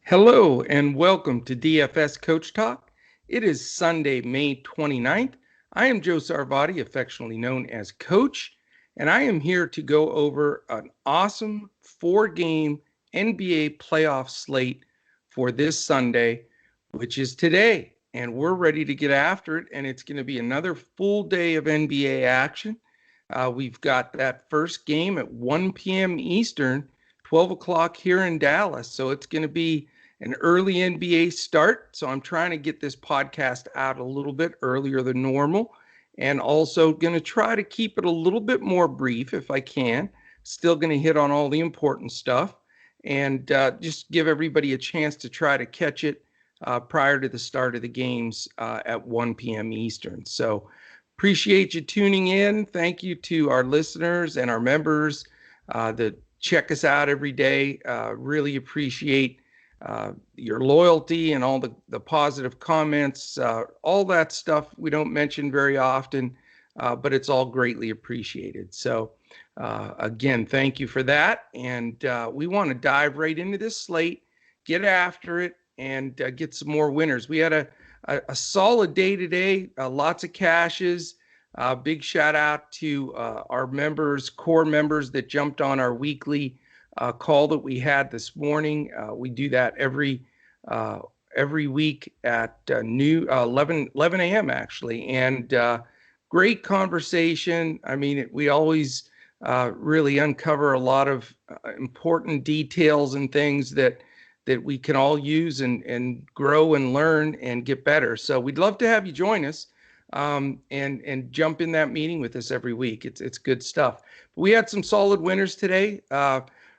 Hello and welcome to DFS Coach Talk. It is Sunday, May 29th. I am Joe Sarvati, affectionately known as Coach, and I am here to go over an awesome 4-game NBA playoff slate for this Sunday, which is today. And we're ready to get after it, and it's going to be another full day of NBA action. We've got that first game at 1 p.m. Eastern, 12 o'clock here in Dallas. So it's going to be an early NBA start. So I'm trying to get this podcast out a little bit earlier than normal, and also going to try to keep it a little bit more brief if I can. Still going to hit on all the important stuff and just give everybody a chance to try to catch it prior to the start of the games at 1 p.m. Eastern. So appreciate you tuning in. Thank you to our listeners and our members that check us out every day. Really appreciate your loyalty and all the positive comments, all that stuff we don't mention very often, but it's all greatly appreciated. So again, thank you for that. And we want to dive right into this slate, get after it, and get some more winners. We had a solid day today, lots of cashes. Big shout out to our members, core members that jumped on our weekly call that we had this morning. We do that every week at 11 a.m. actually, and great conversation. I mean, we always really uncover a lot of important details and things that we can all use and grow and learn and get better. So we'd love to have you join us and jump in that meeting with us every week. It's good stuff. But we had some solid winners today.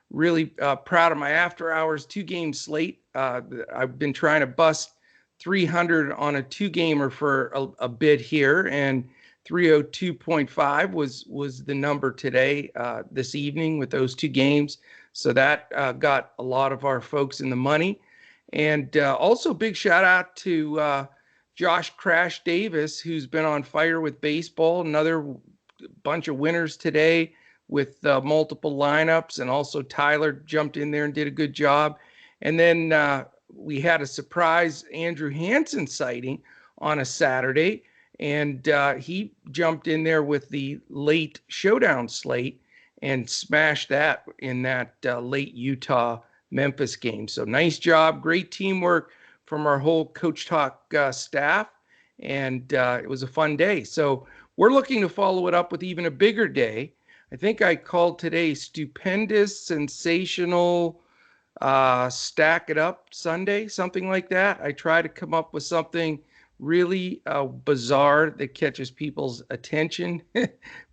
Really proud of my after hours 2-game slate. I've been trying to bust 300 on a 2-gamer for a bit here, and 302.5 was the number today, this evening with those 2 games. So that got a lot of our folks in the money. And also big shout out to Josh Crash Davis, who's been on fire with baseball. Another bunch of winners today with multiple lineups, and also Tyler jumped in there and did a good job. And then we had a surprise Andrew Hansen sighting on a Saturday, and he jumped in there with the late showdown slate and smashed that in that late Utah-Memphis game. So nice job, great teamwork from our whole Coach Talk staff, and it was a fun day. So we're looking to follow it up with even a bigger day. I think I called today Stupendous, Sensational, Stack It Up Sunday, something like that. I try to come up with something really bizarre that catches people's attention.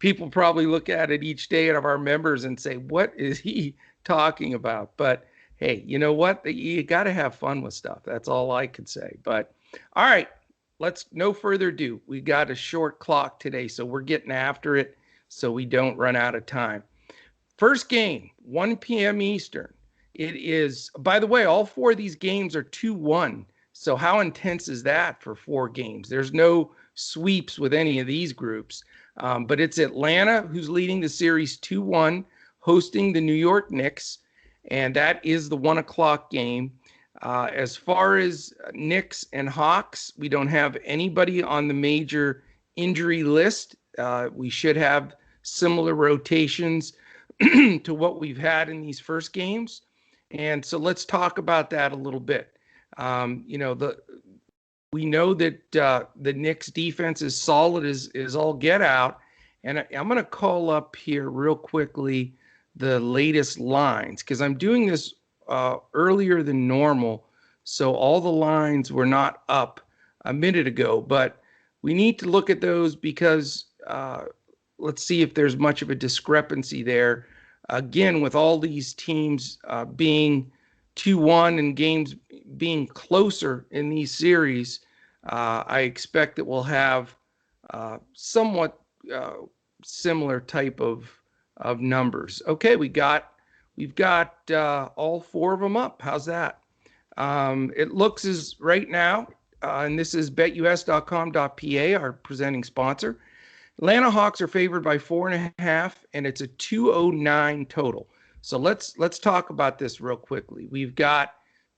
People probably look at it each day of our members and say, what is he talking about? But hey, you know what? You got to have fun with stuff. That's all I could say. But all right, let's no further ado. We got a short clock today, so we're getting after it so we don't run out of time. First game, 1 p.m. Eastern. It is, by the way, all 4 of these games are 2-1. So how intense is that for 4 games? There's no sweeps with any of these groups. But it's Atlanta who's leading the series 2-1, hosting the New York Knicks. And that is the 1 o'clock game. As far as Knicks and Hawks, we don't have anybody on the major injury list. We should have similar rotations to what we've had in these first games. And so let's talk about that a little bit. We know that the Knicks defense is solid as all get out. And I'm going to call up here real quickly the latest lines, because I'm doing this earlier than normal. So all the lines were not up a minute ago, but we need to look at those because let's see if there's much of a discrepancy there. Again, with all these teams being 2-1 and games being closer in these series, I expect that we'll have somewhat similar type of numbers. Okay, we've got all 4 of them up. How's that? It looks as right now, and this is BetUS.com.pa, our presenting sponsor. Atlanta Hawks are favored by 4.5, and it's a 209 total. So let's talk about this real quickly. We've got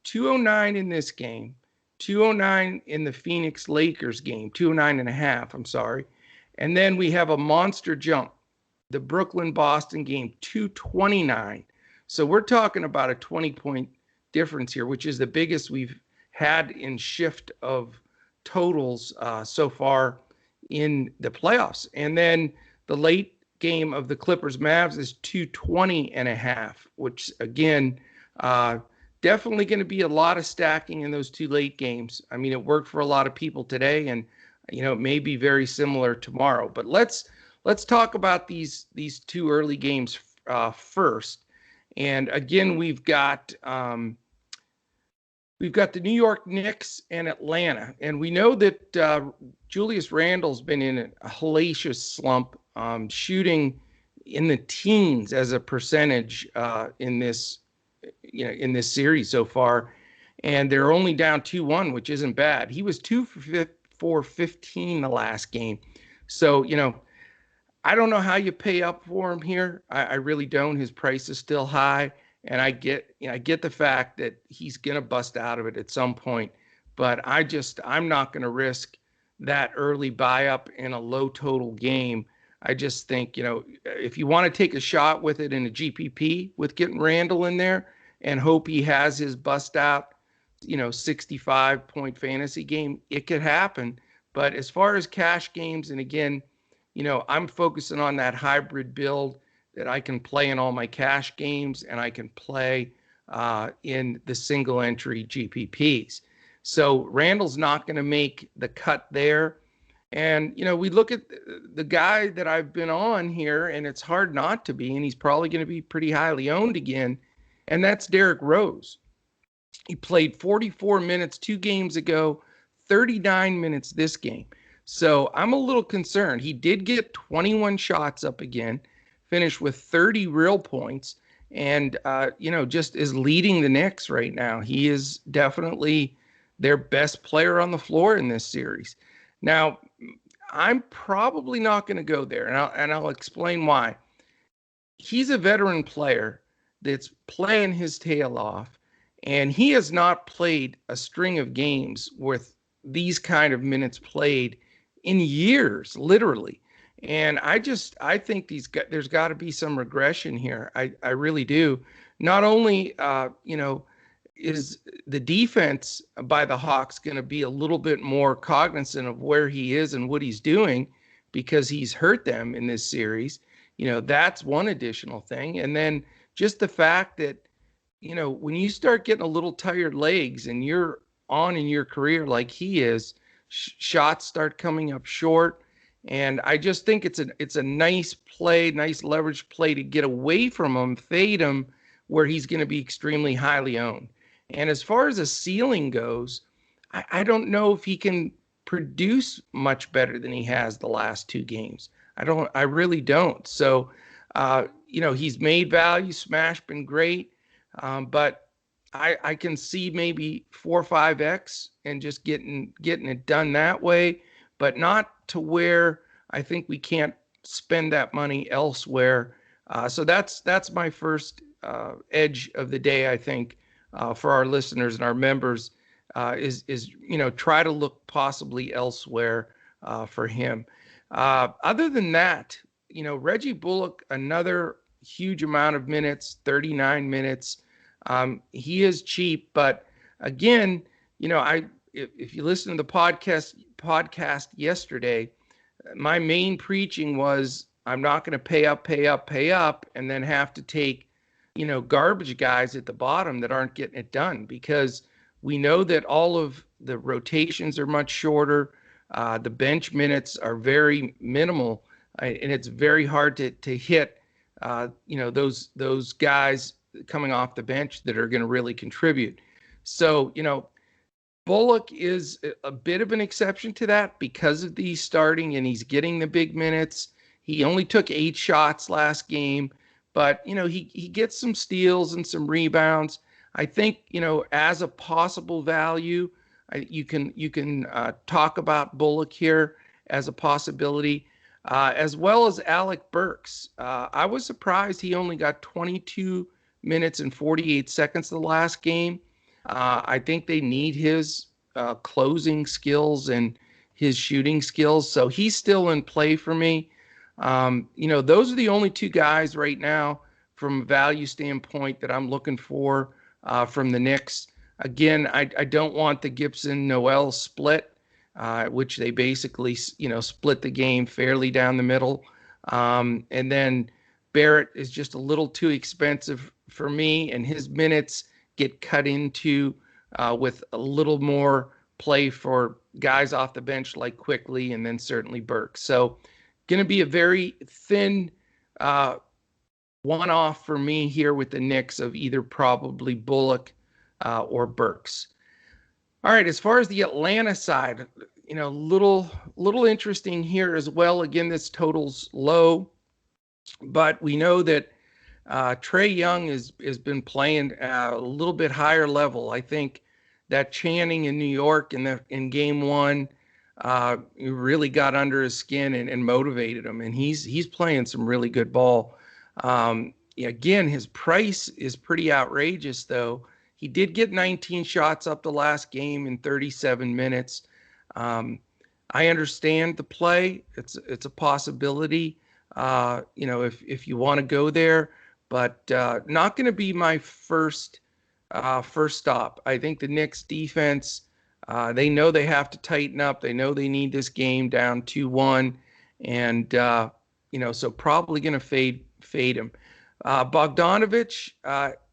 209 in this game, 209 in the Phoenix Lakers game, 209.5, I'm sorry. And then we have a monster jump, the Brooklyn-Boston game, 229. So we're talking about a 20-point difference here, which is the biggest we've had in shift of totals so far in the playoffs. And then the late game of the Clippers-Mavs is 220.5, which again, definitely going to be a lot of stacking in those two late games. I mean, it worked for a lot of people today, and it may be very similar tomorrow. But let's talk about these two early games first. And again, we've got the New York Knicks and Atlanta, and we know that Julius Randle's been in a hellacious slump, shooting in the teens as a percentage in this series so far, and they're only down 2-1, which isn't bad. He was 2 for 15 the last game, so I don't know how you pay up for him here. I really don't. His price is still high, and I get the fact that he's gonna bust out of it at some point, but I'm not gonna risk that early buy up in a low total game. I just think, if you want to take a shot with it in a GPP with getting Randle in there and hope he has his bust out, 65-point fantasy game, it could happen. But as far as cash games, and again, I'm focusing on that hybrid build that I can play in all my cash games and I can play in the single entry GPPs. So Randle's not going to make the cut there. And, we look at the guy that I've been on here, and it's hard not to be, and he's probably going to be pretty highly owned again, and that's Derrick Rose. He played 44 minutes 2 games ago, 39 minutes this game. So I'm a little concerned. He did get 21 shots up again, finished with 30 real points, and, just is leading the Knicks right now. He is definitely their best player on the floor in this series. Now, I'm probably not going to go there, and I'll explain why. He's a veteran player that's playing his tail off, and he has not played a string of games with these kind of minutes played in years, literally. And I think there's got to be some regression here. I really do. Not only, is the defense by the Hawks going to be a little bit more cognizant of where he is and what he's doing because he's hurt them in this series. That's one additional thing. And then just the fact that, when you start getting a little tired legs and you're on in your career like he is, shots start coming up short. And I just think it's a nice play, nice leverage play to get away from him, fade him where he's going to be extremely highly owned. And as far as a ceiling goes, I don't know if he can produce much better than he has the last 2 games. I really don't. So, he's made value, smash been great. But I can see maybe 4 or 5x and just getting it done that way, but not to where I think we can't spend that money elsewhere. So that's my first edge of the day, I think. For our listeners and our members, is try to look possibly elsewhere for him. Other than that, Reggie Bullock, another huge amount of minutes, 39 minutes. He is cheap, but again, if you listen to the podcast yesterday, my main preaching was I'm not going to pay up, and then have to take garbage guys at the bottom that aren't getting it done, because we know that all of the rotations are much shorter. The bench minutes are very minimal, and it's very hard to hit, those guys coming off the bench that are going to really contribute. So, Bullock is a bit of an exception to that because of these starting, and he's getting the big minutes. He only took 8 shots last game. But, he gets some steals and some rebounds. I think, as a possible value, you can talk about Bullock here as a possibility, as well as Alec Burks. I was surprised he only got 22 minutes and 48 seconds the last game. I think they need his closing skills and his shooting skills. So he's still in play for me. Those are the only two guys right now from a value standpoint that I'm looking for from the Knicks. Again, I don't want the Gibson-Noel split, which they basically, split the game fairly down the middle. And then Barrett is just a little too expensive for me, and his minutes get cut into with a little more play for guys off the bench like Quickly and then certainly Burke. So going to be a very thin one-off for me here with the Knicks of either probably Bullock or Burks. All right, as far as the Atlanta side, little interesting here as well. Again, this total's low, but we know that Trae Young has been playing a little bit higher level. I think that Channing in New York in game one really got under his skin and motivated him, and he's playing some really good ball. Again, his price is pretty outrageous, though. He did get 19 shots up the last game in 37 minutes. I understand the play; it's a possibility. If you want to go there, but not going to be my first stop. I think the Knicks defense, they know they have to tighten up. They know they need this game down 2-1, and so probably going to fade him. Bogdanovich,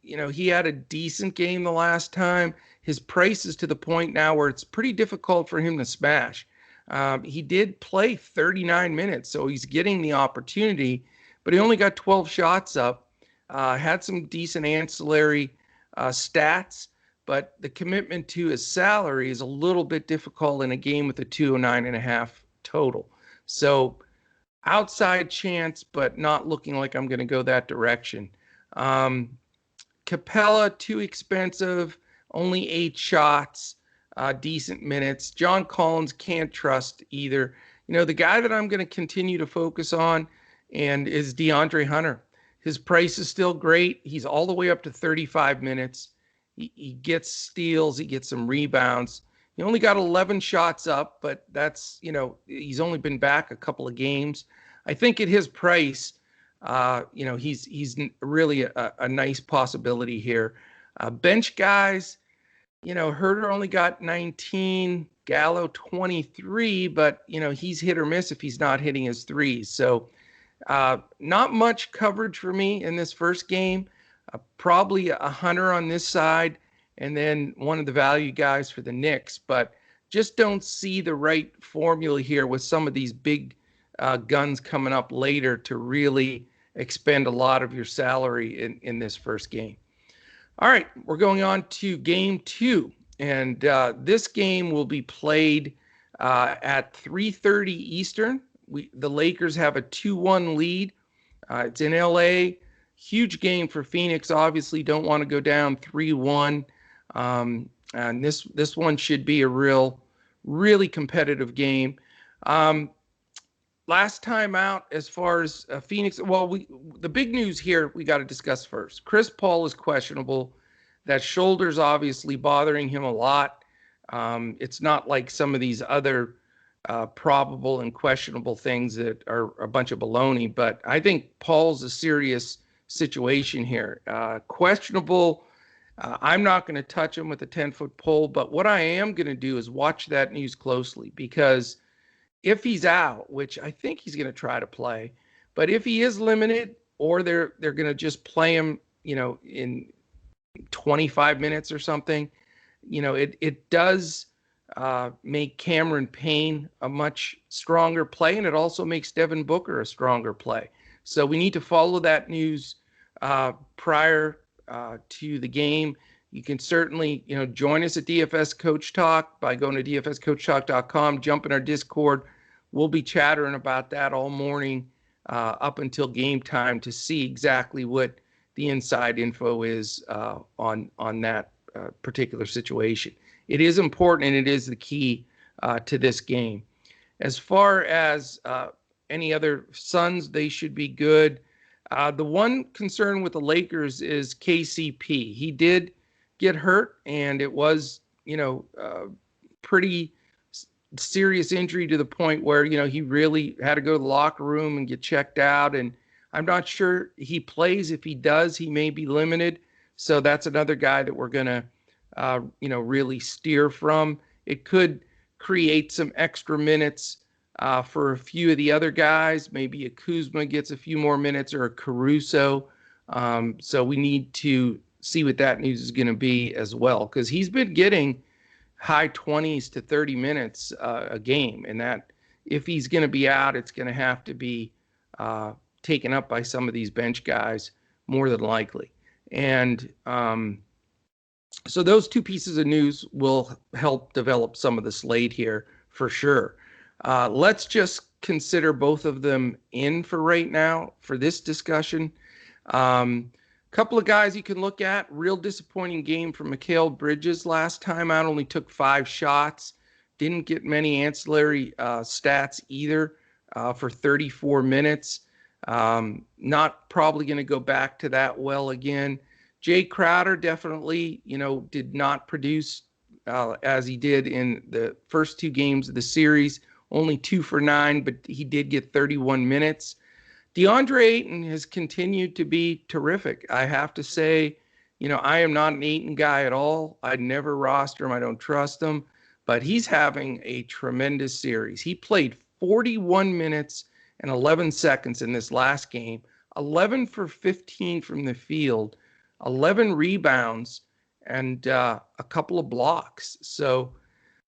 he had a decent game the last time. His price is to the point now where it's pretty difficult for him to smash. He did play 39 minutes, so he's getting the opportunity, but he only got 12 shots up, had some decent ancillary stats, but the commitment to his salary is a little bit difficult in a game with a 209.5 total. So outside chance, but not looking like I'm going to go that direction. Capella, too expensive, only 8 shots, decent minutes. John Collins can't trust either. The guy that I'm going to continue to focus on and is DeAndre Hunter. His price is still great. He's all the way up to 35 minutes. He gets steals. He gets some rebounds. He only got 11 shots up, but that's, he's only been back a couple of games. I think at his price, he's really a nice possibility here. Bench guys, Herter only got 19, Gallo 23, but, he's hit or miss if he's not hitting his threes. So not much coverage for me in this first game. Probably a Hunter on this side, and then one of the value guys for the Knicks. But just don't see the right formula here with some of these big guns coming up later to really expend a lot of your salary in this first game. All right, we're going on to game 2, and this game will be played at 3:30 Eastern. The Lakers have a 2-1 lead. It's in LA. Huge game for Phoenix. Obviously, don't want to go down 3-1. And this one should be a really competitive game. Last time out, as far as Phoenix, the big news here we got to discuss first. Chris Paul is questionable. That shoulder's obviously bothering him a lot. It's not like some of these other probable and questionable things that are a bunch of baloney, but I think Paul's a serious situation here. Questionable. I'm not going to touch him with a 10-foot pole, but what I am going to do is watch that news closely, because if he's out, which I think he's going to try to play, but if he is limited, or they're going to just play him, in 25 minutes or something, it does make Cameron Payne a much stronger play, and it also makes Devin Booker a stronger play. So we need to follow that news prior to the game. You can certainly, join us at DFS Coach Talk by going to dfscoachtalk.com, jump in our Discord. We'll be chattering about that all morning up until game time to see exactly what the inside info is on that particular situation. It is important, and it is the key to this game. As far as any other Suns, they should be good. The one concern with the Lakers is KCP. He did get hurt, and it was, pretty serious injury to the point where, he really had to go to the locker room and get checked out. And I'm not sure he plays. If he does, he may be limited. So that's another guy that we're going to, really steer from. It could create some extra minutes for a few of the other guys. Maybe a Kuzma gets a few more minutes, or a Caruso. So we need to see what that news is going to be as well, because he's been getting high 20s to 30 minutes a game, and that if he's going to be out, it's going to have to be taken up by some of these bench guys more than likely. And so those two pieces of news will help develop some of the slate here for sure. Let's just consider both of them in for right now for this discussion. Couple of guys you can look at. Real disappointing game from Mikal Bridges last time out. Only took 5 shots. Didn't get many ancillary stats either for 34 minutes. Not probably going to go back to that well again. Jay Crowder definitely, did not produce as he did in the first 2 games of the series. Only 2 for 9, but he did get 31 minutes. DeAndre Ayton has continued to be terrific. I have to say, I am not an Ayton guy at all. I'd never roster him. I don't trust him. But he's having a tremendous series. He played 41 minutes and 11 seconds in this last game, 11 for 15 from the field, 11 rebounds, and a couple of blocks. So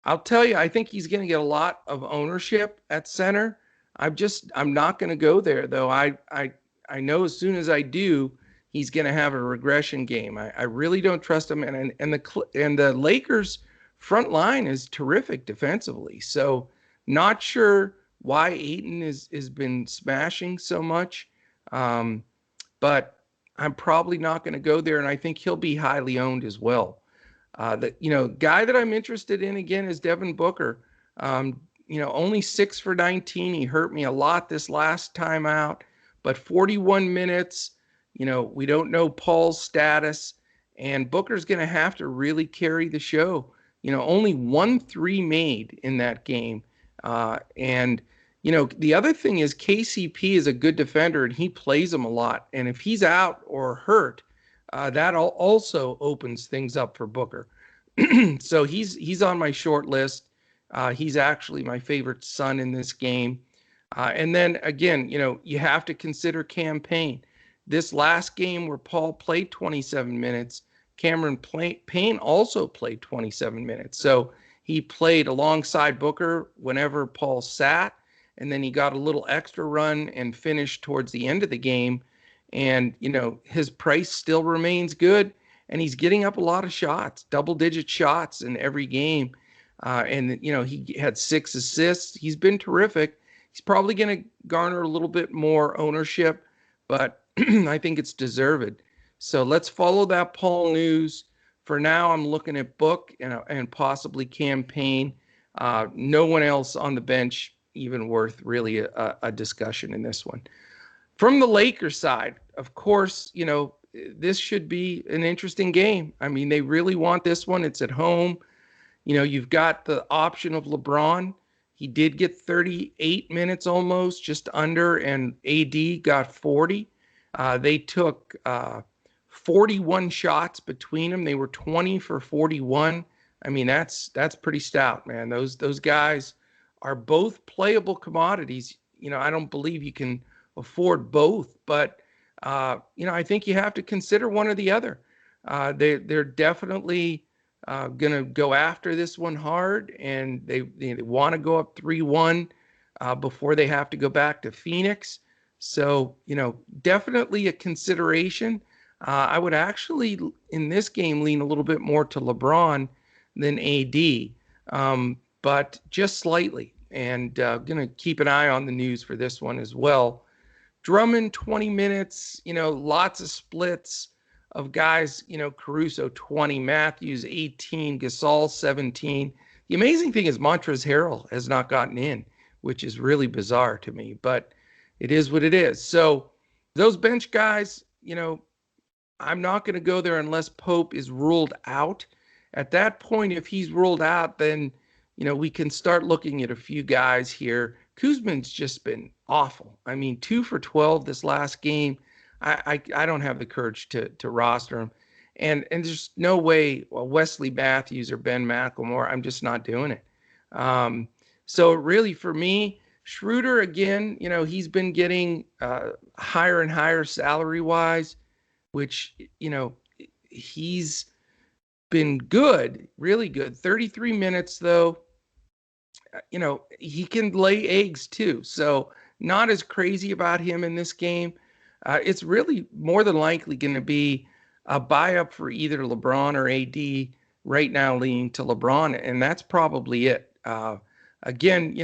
I'll tell you, I think he's going to get a lot of ownership at center. I'm not going to go there, though. I know as soon as I do, he's going to have a regression game. I really don't trust him. And the Lakers front line is terrific defensively. So not sure why Ayton has been smashing so much. But I'm probably not going to go there. And I think he'll be highly owned as well. The guy that I'm interested in again is Devin Booker. Only 6 for 19. He hurt me a lot this last time out, but 41 minutes. We don't know Paul's status, and Booker's going to have to really carry the show. Only 1 3 made in that game. And the other thing is KCP is a good defender, and he plays him a lot. And if he's out or hurt, that also opens things up for Booker. So he's on my short list. He's actually my favorite son in this game. And then again, you have to consider Cam Payne. This last game where Paul played 27 minutes, Cameron Payne also played 27 minutes. So he played alongside Booker whenever Paul sat, and then he got a little extra run and finished towards the end of the game. And, his price still remains good, and he's getting up a lot of shots, double-digit shots in every game. And he had 6 assists. He's been terrific. He's probably going to garner a little bit more ownership, but I think it's deserved. So let's follow that Paul news. For now, I'm looking at Book and possibly Cam Payne. No one else on the bench even worth really a discussion in this one. From the Lakers side, of course, this should be an interesting game. I mean, they really want this one. It's at home. You've got the option of LeBron. He did get 38 minutes almost, just under, and AD got 40. They took 41 shots between them. They were 20 for 41. I mean, that's pretty stout, man. Those guys are both playable commodities. I don't believe you can afford both, but I think you have to consider one or the other. They're definitely going to go after this one hard, and they want to go up 3-1 before they have to go back to Phoenix. So, definitely a consideration. I would actually, in this game, lean a little bit more to LeBron than AD, but just slightly. And going to keep an eye on the news for this one as well. Drummond, 20 minutes, lots of splits of guys, Caruso, 20, Matthews, 18, Gasol, 17. The amazing thing is Montrezl Harrell has not gotten in, which is really bizarre to me, but it is what it is. So those bench guys, I'm not going to go there unless Pope is ruled out. At that point, if he's ruled out, then we can start looking at a few guys here. Kuzman's just been awful. I mean, 2 for 12 this last game. I don't have the courage to roster him, and there's no way Wesley Matthews or Ben McLemore. I'm just not doing it. So really, for me, Schroeder again. He's been getting higher and higher salary wise, which he's been good, really good. 33 minutes though. He can lay eggs too. So not as crazy about him in this game. It's really more than likely going to be a buy up for either LeBron or AD, right now leaning to LeBron. And that's probably it. Again,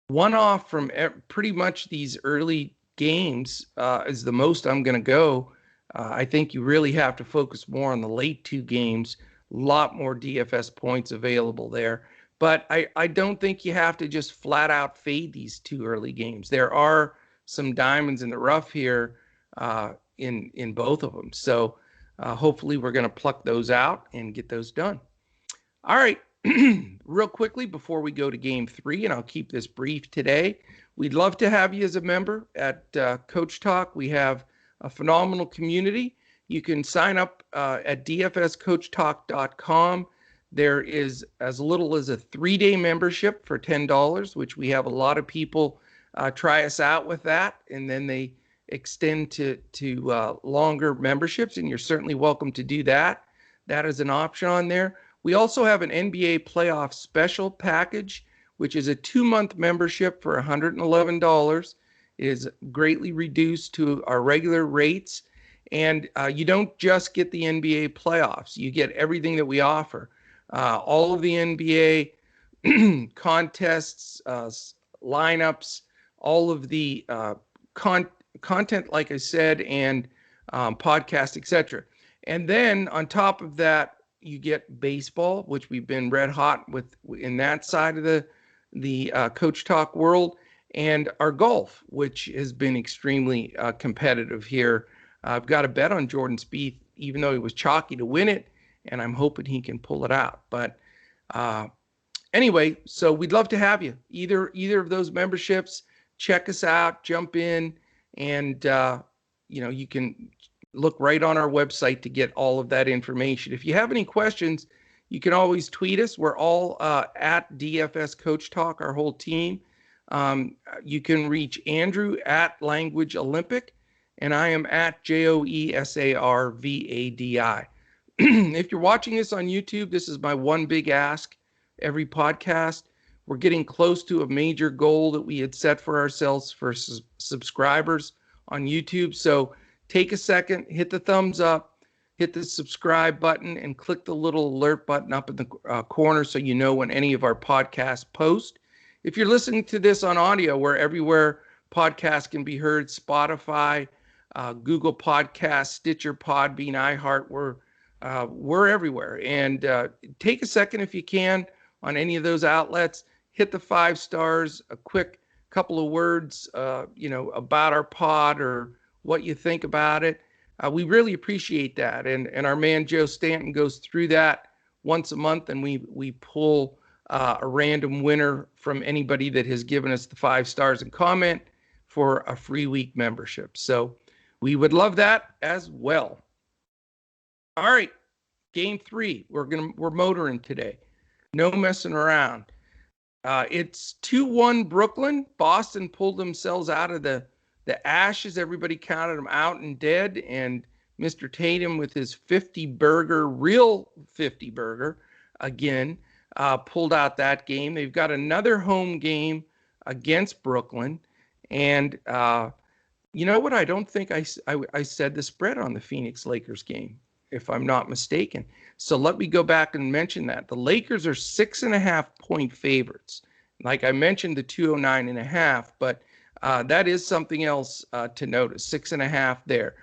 one off from pretty much these early games is the most I'm going to go. I think you really have to focus more on the late 2 games. A lot more DFS points available there. But I don't think you have to just flat out fade these 2 early games. There are some diamonds in the rough here in both of them. So hopefully we're going to pluck those out and get those done. All right. Real quickly before we go to game 3, and I'll keep this brief today, we'd love to have you as a member at Coach Talk. We have a phenomenal community. You can sign up at dfscoachtalk.com. There is as little as a 3-day membership for $10, which we have a lot of people try us out with that, and then they extend to longer memberships, and you're certainly welcome to do that. That is an option on there. We also have an NBA playoff special package, which is a 2-month membership for $111. It is greatly reduced to our regular rates. And you don't just get the NBA playoffs. You get everything that we offer. All of the NBA contests, lineups, all of the content, like I said, and podcast, etc. And then on top of that, you get baseball, which we've been red hot with in that side of the Coach Talk world, and our golf, which has been extremely competitive here. I've got a bet on Jordan Spieth, even though he was chalky to win it, and I'm hoping he can pull it out. But anyway, so we'd love to have you. Either of those memberships, check us out, jump in, and you can look right on our website to get all of that information. If you have any questions, you can always tweet us. We're all at DFS Coach Talk, our whole team. You can reach Andrew at Language Olympic, and I am at JoeSarvadi. If you're watching this on YouTube, this is my one big ask every podcast. We're getting close to a major goal that we had set for ourselves for subscribers on YouTube. So take a second, hit the thumbs up, hit the subscribe button, and click the little alert button up in the corner so you know when any of our podcasts post. If you're listening to this on audio, we're everywhere podcasts can be heard: Spotify, Google Podcasts, Stitcher, Podbean, iHeart. We're everywhere. And take a second if you can on any of those outlets. Hit the 5 stars, a quick couple of words, about our pod or what you think about it. We really appreciate that. And our man Joe Stanton goes through that once a month, and we pull a random winner from anybody that has given us the 5 stars and comment for a free week membership. So we would love that as well. All right, game 3. We're motoring today. No messing around. It's 2-1 Brooklyn. Boston pulled themselves out of the ashes. Everybody counted them out and dead. And Mr. Tatum with his 50-burger, real 50-burger, again, pulled out that game. They've got another home game against Brooklyn. And you know what? I don't think I said the spread on the Phoenix Lakers game, if I'm not mistaken. So let me go back and mention that. The Lakers are 6.5-point favorites. Like I mentioned, the 209.5, but that is something else to notice, 6.5 there.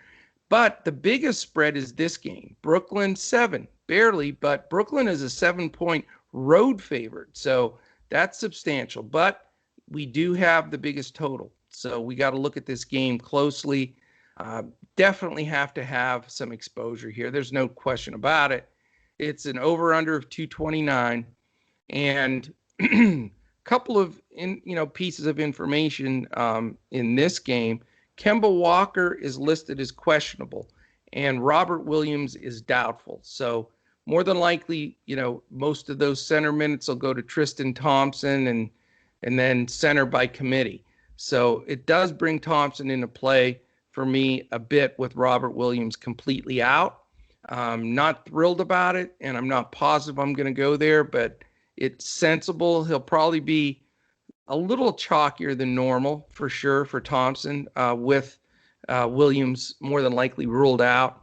But the biggest spread is this game. Brooklyn 7, barely, but Brooklyn is a 7-point road favorite. So that's substantial, but we do have the biggest total. So we got to look at this game closely. definitely have to have some exposure here. There's no question about it. It's an over-under of 229, and a couple of pieces of information in this game. Kemba Walker is listed as questionable, and Robert Williams is doubtful. So more than likely, most of those center minutes will go to Tristan Thompson and then center by committee. So it does bring Thompson into play for me a bit with Robert Williams completely out. I'm not thrilled about it, and I'm not positive I'm going to go there, but it's sensible. He'll probably be a little chalkier than normal for sure for Thompson, with Williams more than likely ruled out.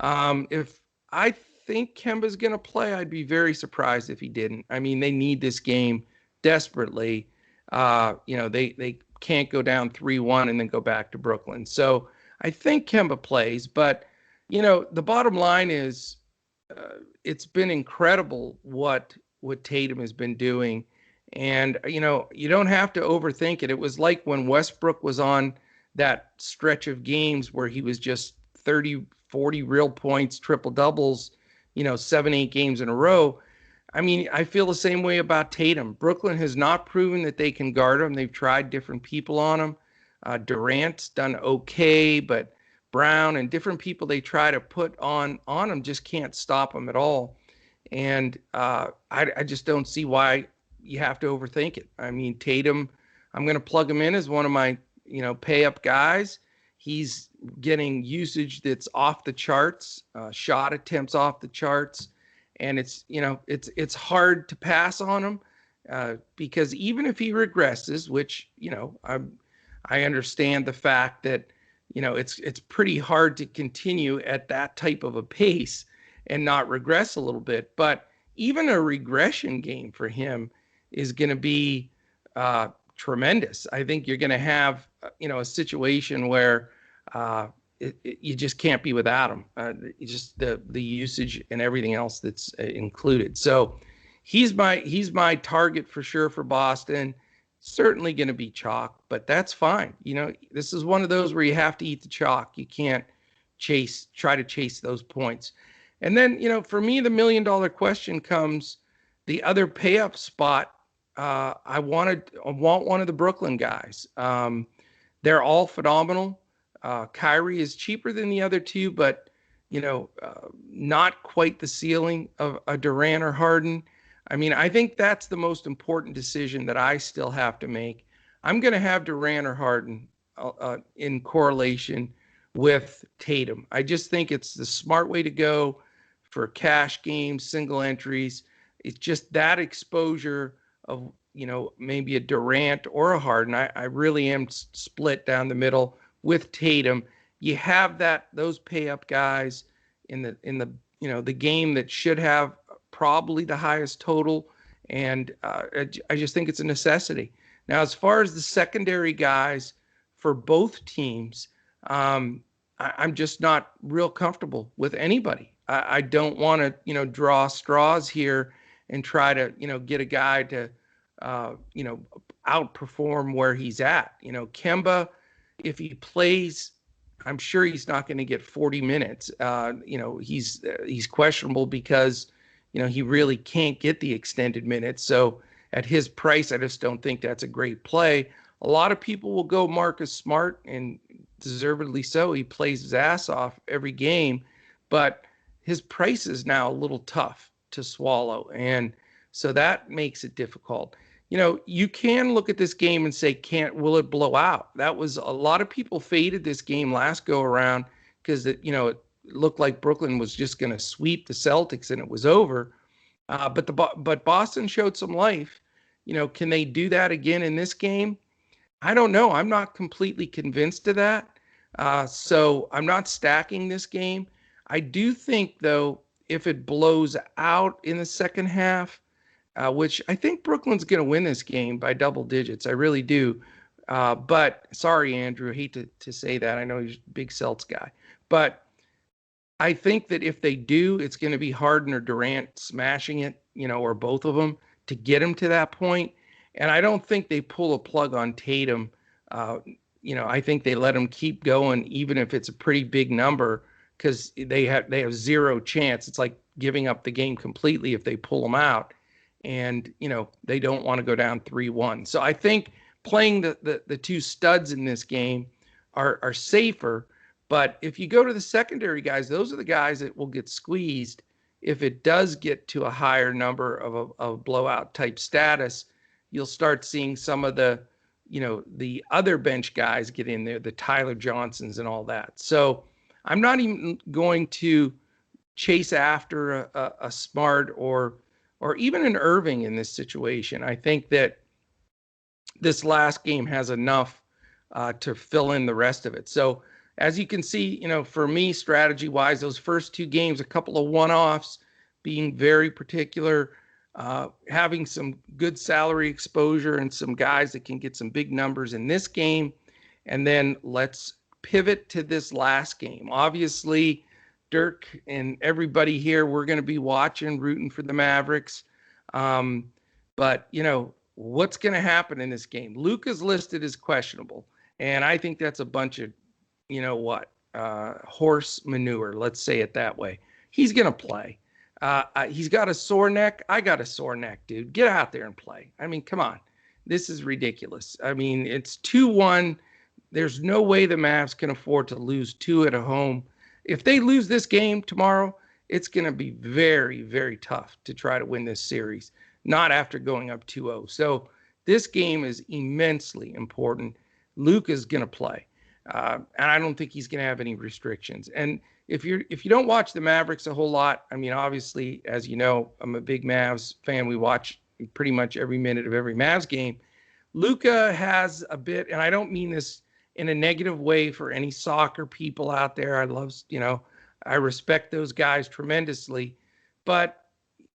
If I think Kemba's going to play, I'd be very surprised if he didn't. I mean, they need this game desperately. They can't go down 3-1 and then go back to Brooklyn. So I think Kemba plays, but the bottom line is it's been incredible what Tatum has been doing. And, you don't have to overthink it. It was like when Westbrook was on that stretch of games where he was just 30, 40 real points, triple doubles, 7-8 games in a row. I mean, I feel the same way about Tatum. Brooklyn has not proven that they can guard him. They've tried different people on him. Durant's done okay, but Brown and different people they try to put on him just can't stop him at all. And I just don't see why you have to overthink it. I mean, Tatum, I'm going to plug him in as one of my, pay up guys. He's getting usage that's off the charts, shot attempts off the charts. And it's hard to pass on him because even if he regresses, which, I understand the fact that, it's pretty hard to continue at that type of a pace and not regress a little bit. But even a regression game for him is going to be tremendous. I think you're going to have, a situation where you just can't be without him. Just the usage and everything else that's included. So he's my target for sure for Boston. Certainly going to be chalk, but that's fine. This is one of those where you have to eat the chalk. You can't try to chase those points. And then, for me, the $1 million question comes the other pay up spot. I want one of the Brooklyn guys. They're all phenomenal. Kyrie is cheaper than the other two, but, not quite the ceiling of a Durant or Harden. I mean, I think that's the most important decision that I still have to make. I'm going to have Durant or Harden in correlation with Tatum. I just think it's the smart way to go for cash games, single entries. It's just that exposure of, maybe a Durant or a Harden. I really am split down the middle with Tatum. You have those pay up guys in the game that should have probably the highest total. And I just think it's a necessity. Now, as far as the secondary guys for both teams, I'm just not real comfortable with anybody. I don't want to, draw straws here and try to, get a guy to, outperform where he's at. Kemba, if he plays, I'm sure he's not going to get 40 minutes. He's questionable because, he really can't get the extended minutes. So at his price, I just don't think that's a great play. A lot of people will go Marcus Smart, and deservedly so. He plays his ass off every game, but his price is now a little tough to swallow. And so that makes it difficult. You can look at this game and say, will it blow out? That was a lot of people faded this game last go around because it looked like Brooklyn was just going to sweep the Celtics and it was over. But Boston showed some life. Can they do that again in this game? I don't know. I'm not completely convinced of that. So I'm not stacking this game. I do think, though, if it blows out in the second half, which I think Brooklyn's going to win this game by double digits. I really do. But sorry, Andrew, I hate to say that. I know you're a big Celts guy. But I think that if they do, it's going to be Harden or Durant smashing it, or both of them to get him to that point. And I don't think they pull a plug on Tatum, I think they let him keep going, even if it's a pretty big number, because they have zero chance. It's like giving up the game completely if they pull them out, and they don't want to go down 3-1. So I think playing the two studs in this game are safer. But if you go to the secondary guys, those are the guys that will get squeezed if it does get to a higher number of a blowout type status. You'll start seeing some of the other bench guys get in there, the Tyler Johnsons and all that. So I'm not even going to chase after a Smart or even an Irving in this situation. I think that this last game has enough to fill in the rest of it. So as you can see, for me, strategy-wise, those first two games, a couple of one-offs, being very particular, having some good salary exposure and some guys that can get some big numbers in this game. And then let's pivot to this last game. Obviously, Dirk and everybody here, we're going to be watching, rooting for the Mavericks. But, what's going to happen in this game? Luka's listed as questionable. And I think that's a bunch of, horse manure. Let's say it that way. He's going to play. He's got a sore neck. I got a sore neck, dude. Get out there and play. I mean, come on. This is ridiculous. I mean, it's 2-1. There's no way the Mavs can afford to lose 2 at home. If they lose this game tomorrow, it's going to be very, very tough to try to win this series, not after going up 2-0. So this game is immensely important. Luka's going to play. And I don't think he's going to have any restrictions. And if you don't watch the Mavericks a whole lot, I mean, obviously, as you know, I'm a big Mavs fan. We watch pretty much every minute of every Mavs game. Luka has a bit, and I don't mean this in a negative way for any soccer people out there. I respect those guys tremendously. But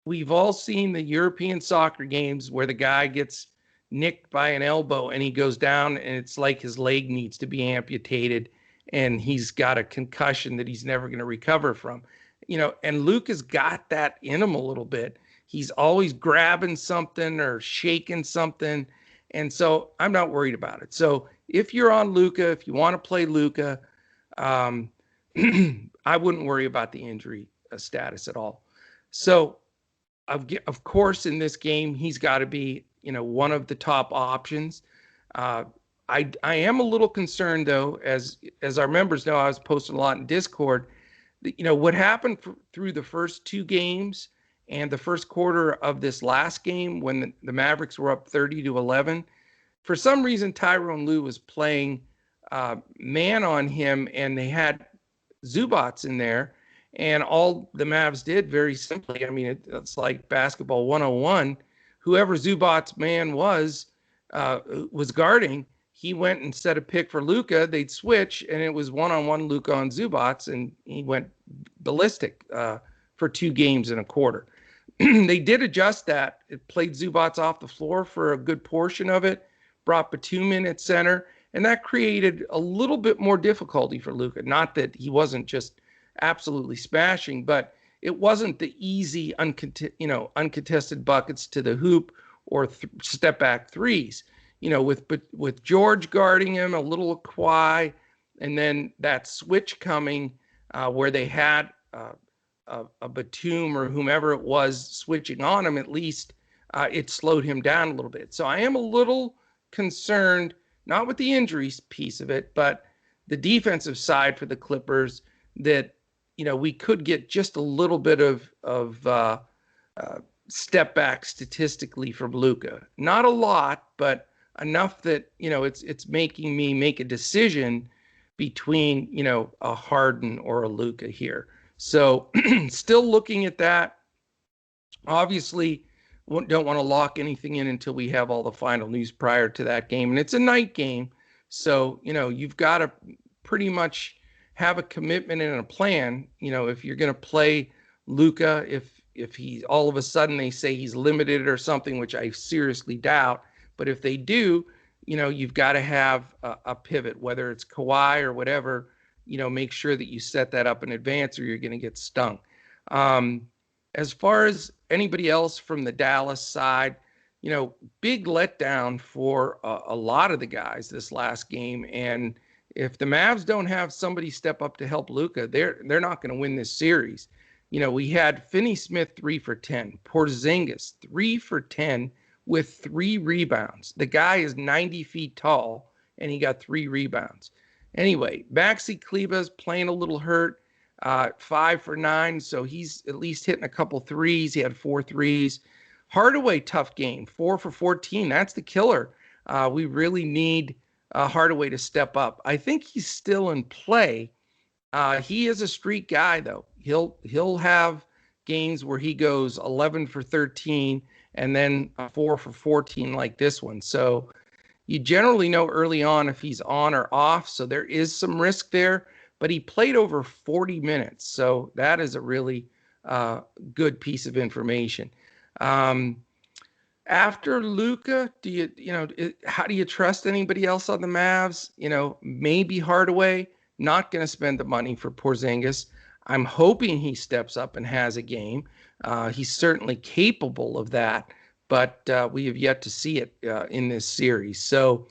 we've all seen the European soccer games where the guy gets nicked by an elbow and he goes down and it's like his leg needs to be amputated and he's got a concussion that he's never going to recover from. And Luka's got that in him a little bit. He's always grabbing something or shaking something. And so I'm not worried about it. So if you're on Luka, if you want to play Luka, I wouldn't worry about the injury status at all. So of course, in this game, he's got to be, one of the top options. I am a little concerned, though, as our members know, I was posting a lot in Discord. What happened through the first two games and the first quarter of this last game when the Mavericks were up 30-11. For some reason, Tyronn Lue was playing man on him, and they had Zubats in there. And all the Mavs did, very simply, I mean, it's like basketball 101. Whoever Zubats' man was guarding, he went and set a pick for Luka. They'd switch, and it was one-on-one Luka on Zubats, and he went ballistic for 2 games and a quarter. They did adjust that. It played Zubats off the floor for a good portion of it, brought Batum in at center, and that created a little bit more difficulty for Luka. Not that he wasn't just absolutely smashing, but it wasn't the easy, uncontested buckets to the hoop or step back threes. With George guarding him, a little Kawhi, and then that switch coming where they had a Batum or whomever it was switching on him, at least it slowed him down a little bit. So I am a little concerned, not with the injuries piece of it, but the defensive side for the Clippers, that we could get just a little bit of step back statistically from Luka. Not a lot, but enough that it's making me make a decision between a Harden or a Luka here. So still looking at that. Obviously, don't want to lock anything in until we have all the final news prior to that game, and it's a night game, so you've got to pretty much have a commitment and a plan. If you're going to play Luka, if he all of a sudden they say he's limited or something, which I seriously doubt, but if they do, you've got to have a pivot, whether it's Kawhi or whatever. Make sure that you set that up in advance or you're going to get stung. As far as anybody else from the Dallas side, big letdown for a lot of the guys this last game. And if the Mavs don't have somebody step up to help Luka, they're not going to win this series. We had Finney-Smith 3 for 10, Porzingis 3 for 10 with 3 rebounds. The guy is 90 feet tall, and he got 3 rebounds. Anyway, Maxi Kleba's playing a little hurt, 5 for 9, so he's at least hitting a couple threes. He had 4 threes. Hardaway, tough game, 4 for 14. That's the killer. We really need Hardaway to step up. I think he's still in play. He is a streak guy, though. He'll have games where he goes 11 for 13 and then 4 for 14 like this one. So you generally know early on if he's on or off. So there is some risk there. But he played over 40 minutes. So that is a really good piece of information. After Luka, how do you trust anybody else on the Mavs? Maybe Hardaway. Not going to spend the money for Porzingis. I'm hoping he steps up and has a game. He's certainly capable of that, but we have yet to see it in this series. So,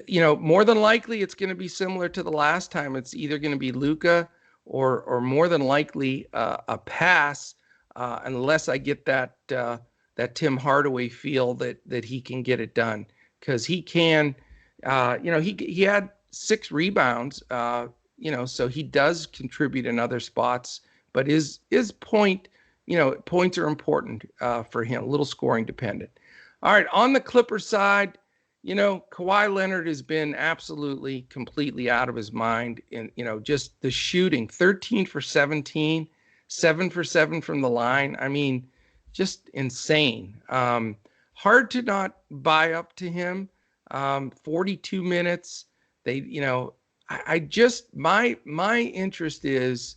more than likely it's going to be similar to the last time. It's either going to be Luka or more than likely a pass, unless I get that Tim Hardaway feel that he can get it done, because he can. He had 6 rebounds, so he does contribute in other spots, but his point, points are important for him, a little scoring dependent. All right, on the Clippers side, Kawhi Leonard has been absolutely, completely out of his mind. And, just the shooting, 13 for 17, 7 for 7 from the line. I mean, just insane. Hard to not buy up to him. 42 minutes. My interest is,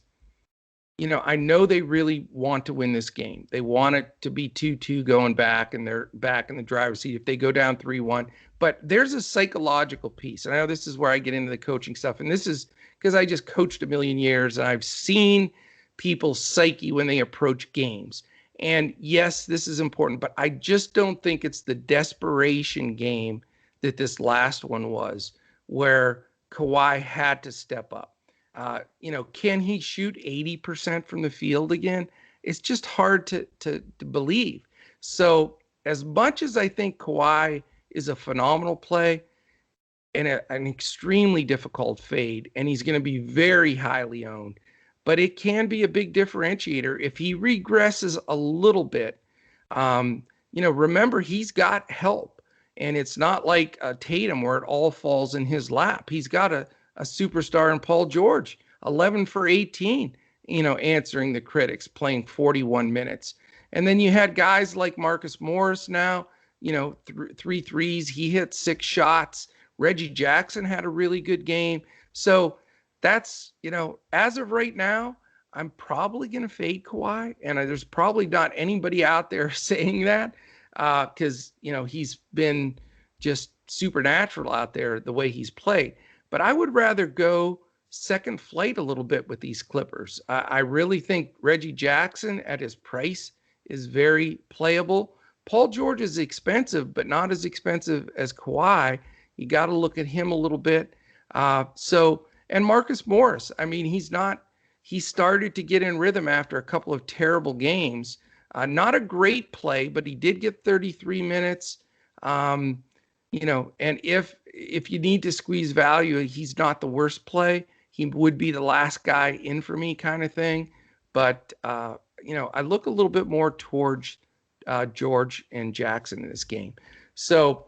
I know they really want to win this game. They want it to be 2-2 going back, and they're back in the driver's seat if they go down 3-1. But there's a psychological piece. And I know this is where I get into the coaching stuff. And this is because I just coached a million years, and I've seen people's psyche when they approach games. And yes, this is important, but I just don't think it's the desperation game that this last one was, where Kawhi had to step up. Can he shoot 80% from the field again? It's just hard to believe. So as much as I think Kawhi is a phenomenal play and an extremely difficult fade, and he's going to be very highly owned, but it can be a big differentiator if he regresses a little bit. Remember, he's got help, and it's not like Tatum where it all falls in his lap. He's got a superstar in Paul George, 11 for 18, answering the critics, playing 41 minutes. And then you had guys like Marcus Morris now, 3 threes. He hit 6 shots. Reggie Jackson had a really good game. So that's, as of right now, I'm probably going to fade Kawhi. And there's probably not anybody out there saying that because, he's been just supernatural out there the way he's played. But I would rather go second flight a little bit with these Clippers. I really think Reggie Jackson at his price is very playable. Paul George is expensive, but not as expensive as Kawhi. You got to look at him a little bit. And Marcus Morris, I mean, he started to get in rhythm after a couple of terrible games. Not a great play, but he did get 33 minutes. And if you need to squeeze value, he's not the worst play. He would be the last guy in for me kind of thing. But, I look a little bit more towards George and Jackson in this game. So,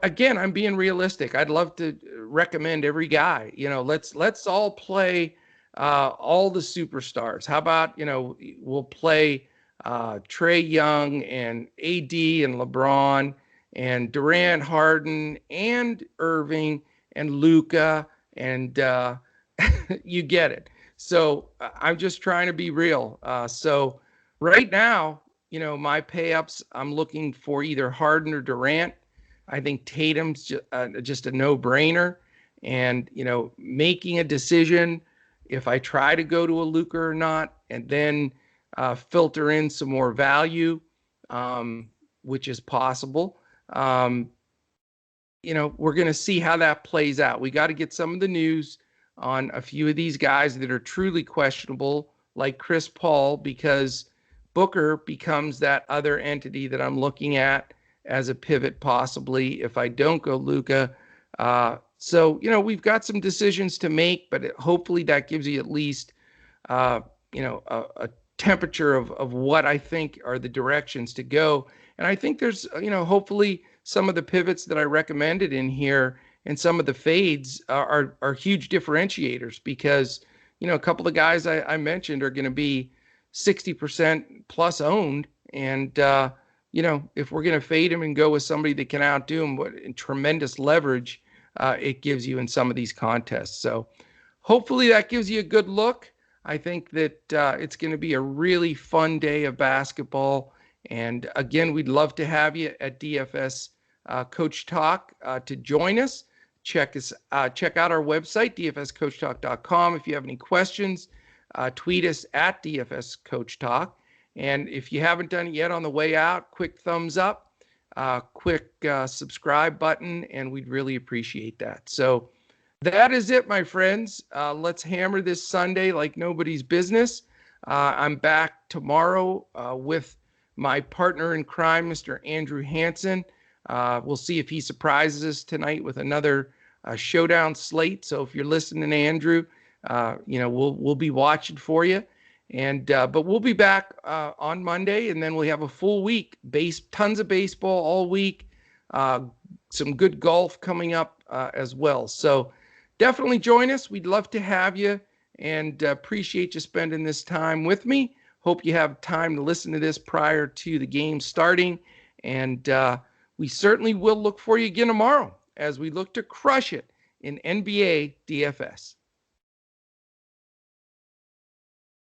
again, I'm being realistic. I'd love to recommend every guy, let's all play all the superstars. How about, we'll play Trae Young and AD and LeBron and Durant, Harden, and Irving, and Luka, and you get it. So I'm just trying to be real. So right now, my pay-ups, I'm looking for either Harden or Durant. I think Tatum's just a no-brainer. And, making a decision if I try to go to a Luka or not, and then filter in some more value. which is possible. We're going to see how that plays out. We got to get some of the news on a few of these guys that are truly questionable, like Chris Paul, because Booker becomes that other entity that I'm looking at as a pivot, possibly, if I don't go Luka. So, we've got some decisions to make, but hopefully that gives you at least, a temperature of what I think are the directions to go. And I think there's, hopefully some of the pivots that I recommended in here and some of the fades are huge differentiators, because, a couple of guys I mentioned are going to be 60% plus owned. And, if we're going to fade him and go with somebody that can outdo him, what tremendous leverage it gives you in some of these contests. So hopefully that gives you a good look. I think that it's going to be a really fun day of basketball. And again, we'd love to have you at DFS Coach Talk to join us. Check out our website, dfscoachtalk.com. If you have any questions, tweet us at DFS Coach Talk. And if you haven't done it yet on the way out, quick thumbs up, quick subscribe button, and we'd really appreciate that. So that is it, my friends. Let's hammer this Sunday like nobody's business. I'm back tomorrow with my partner in crime, Mr. Andrew Hansen. We'll see if he surprises us tonight with another showdown slate. So if you're listening, Andrew, we'll be watching for you. And but we'll be back on Monday, and then we'll have a full week. Tons of baseball all week. Some good golf coming up as well. So definitely join us. We'd love to have you, and appreciate you spending this time with me. Hope you have time to listen to this prior to the game starting. And we certainly will look for you again tomorrow as we look to crush it in NBA DFS.